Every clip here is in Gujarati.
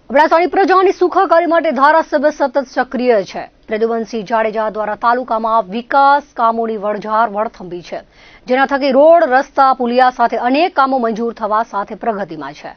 અબડાસાની પ્રજાની સુખાકારી માટે ધારાસભ્ય સતત સક્રિય છે. પ્રદ્યુમનસિંહ જાડેજા દ્વારા તાલુકામાં વિકાસ કામોની વણઝાર વળથંભી છે, જેના થકી રોડ, રસ્તા, પુલિયા સાથે અનેક કામો મંજૂર થવા સાથે પ્રગતિમાં છે.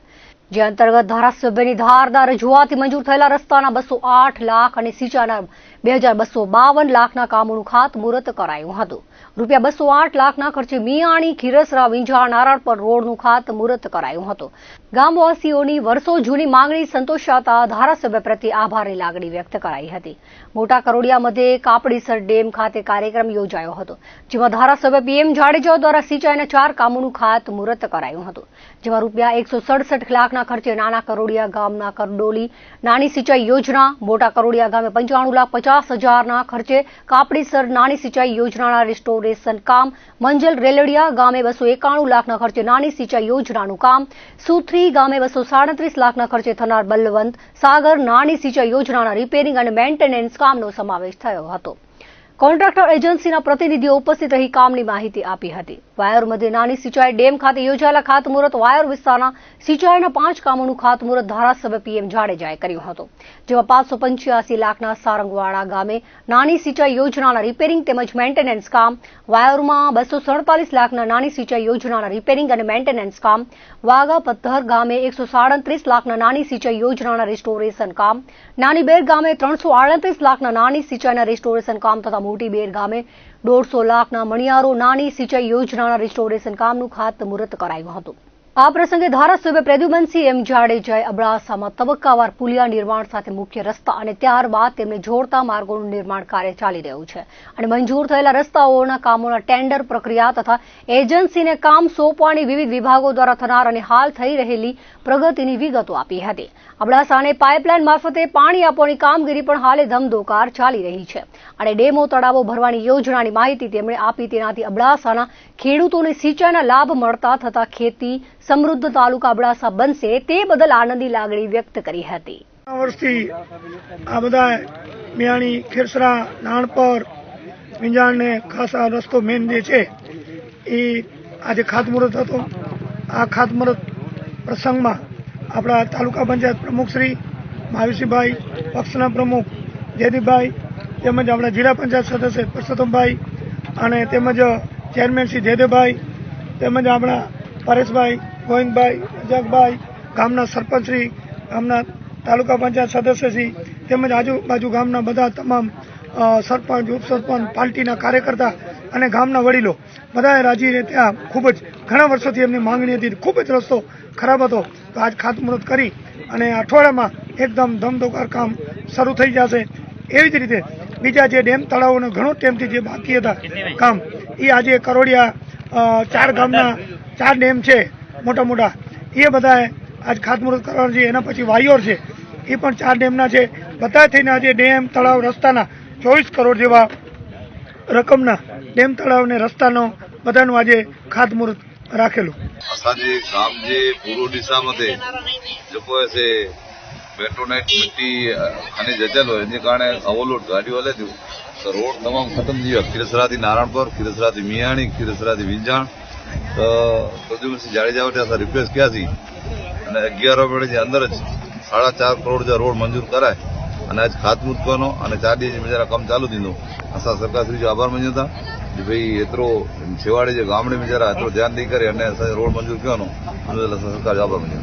જે અંતર્ગત ધારાસભ્યની ધારદાર રજૂઆતથી મંજૂર થયેલા રસ્તાના 208 લાખ અને સિંચાઈના 2252 લાખના કામોનું ખાતમુહૂર્ત કરાયું હતું. રૂપિયા 208 લાખના ખર્ચે મિયાણી, ખીરસરા, વિંજાણ, નારાયણપર રોડનું ખાતમુહૂર્ત કરાયું હતું. ગામવાસીઓની વર્ષો જૂની માંગણી સંતોષાતા ધારાસભ્ય પ્રત્યે આભારની લાગણી વ્યક્ત કરાઈ હતી. મોટા કરોડિયા મધ્યે કાપડીસર ડેમ ખાતે કાર્યક્રમ યોજાયો હતો, જેમાં ધારાસભ્ય PM જાડેજા દ્વારા સિંચાઈના 4 કામોનું ખાતમુહૂર્ત કરાયું હતું. જેમાં રૂપિયા 167 લાખના ખર્ચે નાના કરોડિયા ગામના કરડોલી નાની સિંચાઈ યોજના, મોટા કરોડિયા ગામે 95,50,000ના ખર્ચે કાપડીસર નાની સિંચાઈ યોજનાના રિસ્ટોરેશન કામ, મંજલ રેલડિયા ગામે 291 લાખના ખર્ચે નાની સિંચાઈ યોજનાનું કામ, સુથરી ગામે 237 લાખના ખર્ચે થનાર બલવંત સાગર નાની સિંચાઈ યોજનાના રિપેરિંગ અને મેન્ટેનન્સ કામનો સમાવેશ થયો હતો. કોન્ટ્રાક્ટર એજન્સીના પ્રતિનિધિઓ ઉપસ્થિત રહી કામની માહિતી આપી હતી. વાયર મધ્યે નાની સિંચાઈ ડેમ ખાતે યોજાયેલા ખાતમુહૂર્ત વાયર વિસ્તારના સિંચાઈના 5 કામોનું ખાતમુહૂર્ત ધારાસભ્ય PM જાડેજાએ કર્યું હતું. જેમાં 585 લાખના સારંગવાડા ગામે નાની સિંચાઈ યોજનાના રિપેરિંગ તેમજ મેન્ટેનન્સ કામ, વાયરમાં 247 લાખના નાની સિંચાઈ યોજનાના રિપેરિંગ અને મેન્ટેનન્સ કામ, વાગા પથ્થર ગામે 137 લાખના નાની સિંચાઈ યોજનાના રિસ્ટોરેશન કામ, નાની બેર ગામે 338 લાખના નાની સિંચાઈના રિસ્ટોરેશન કામ તથા મોટી બેર ગામે 150 લાખના મણિયારો નાની સિંચાઈ યોજનાના રિસ્ટોરેશન કામનું ખાતમુહૂર્ત કરાયું હતું. આ પ્રસંગે ધારાસભ્ય પ્રદ્યુમનસિંહ જાડેજાએ અબડાસામાં તબક્કાવાર પુલિયા નિર્માણ સાથે મુખ્ય રસ્તા અને ત્યારબાદ તેમને જોડતા માર્ગોનું નિર્માણ કાર્ય ચાલી રહ્યું છે અને મંજૂર થયેલા રસ્તાઓના કામોના ટેન્ડર પ્રક્રિયા તથા એજન્સીને કામ સોંપવાની વિવિધ વિભાગો દ્વારા થનાર અને હાલ થઈ રહેલી પ્રગતિની વિગતો આપી હતી. અબડાસાને પાઇપલાઇન મારફતે પાણી આપવાની કામગીરી પણ હાલે ધમધોકાર ચાલી રહી છે અને ડેમો તળાવો ભરવાની યોજનાની માહિતી તેમણે આપી. તેનાથી અબડાસાના ખેડૂતોને સિંચાઈના લાભ મળતા થતા ખેતી સમૃદ્ધ તાલુકા અબડાસા બનશે તે બદલ આનંદની લાગણી વ્યક્ત કરી હતી. વર્ષથી આ બધા મિયાણી, ખીરસરા, નાણપર, વિંજાણ ને ખાસ આ રસ્તો મેન જે છે એ આજે ખાતમુહૂર્ત હતો. આ ખાતમુહૂર્ત પ્રસંગમાં આપણા તાલુકા પંચાયત પ્રમુખ શ્રી મહાવીરસિંહભાઈ, પક્ષના પ્રમુખ જયદીપભાઈ, તેમજ આપણા જિલ્લા પંચાયત સદસ્ય પરસોત્તમભાઈ અને તેમજ ચેરમેન શ્રી જયદેવભાઈ, તેમજ આપણા પરેશભાઈ, ગોવિંદભાઈ, રજાકભાઈ, ગામના સરપંચશ્રી, ગામના તાલુકા પંચાયત સદસ્યશ્રી તેમજ આજુબાજુ ગામના બધા તમામ સરપંચ, ઉપસરપંચ, પાર્ટીના કાર્યકર્તા અને ગામના વડીલો બધાએ રાજીને ત્યાં ખૂબ જ ઘણા વર્ષોથી એમની માંગણી હતી. ખૂબ જ રસ્તો ખરાબ હતો, તો આજ ખાતમુહૂર્ત કરી અને અઠવાડિયામાં એકદમ ધમધોકાર કામ શરૂ થઈ જશે. એવી જ રીતે બીજા જે ડેમ તળાવોને ઘણો ટાઈમથી જે બાકી હતા કામ, એ આજે કરોડિયા 4 ગામના 4 ડેમ છે મોટા મોટા, એ બધાએ આજ ખાતમુહૂર્ત કરવાનું છે. એના પછી વાયોર છે, એ પણ 4 ડેમના છે. બધા થઈને આજે ડેમ, તળાવ, રસ્તાના 24 કરોડ જેવા રકમના ડેમ, તળાવ ને રસ્તાનો બધાનું આજે ખાતમુહૂર્ત રાખેલું. असांजे गांव जे पूर्व दिशा मध्ये जेको आहे से पेट्रोनाइट मिट्टी खनिज अचल हो, जे कारण ओवरलोड गाड़ियों हले थियूं तो रोड तमाम खत्म थी वियो. खीरसरा थी नारायणपुर, खीरसरा थी मियाणी, खीरसरा थी विंजाण. तो प्रद्युमनसिंह जाडेजा वटि असां रिक्वेस्ट कयासीं અને 11 મહિને જે અંદર જ 4.5 કરોડ जा रोड मंजूर कराए અને આજ ખાતમુહૂર્ત કરવાનો અને 4 ॾींहं में जरा कम चालू थींदो. असां सरकार श्री जो आभार मञूं था कि भाई एतिरो छेवाड़े जे गामड़े में जरा एतिरो ध्यानु ॾेई करे अने असांजो रोड मंजूर कयो. हुन लाइ असां सरकार जो आभार मञूं.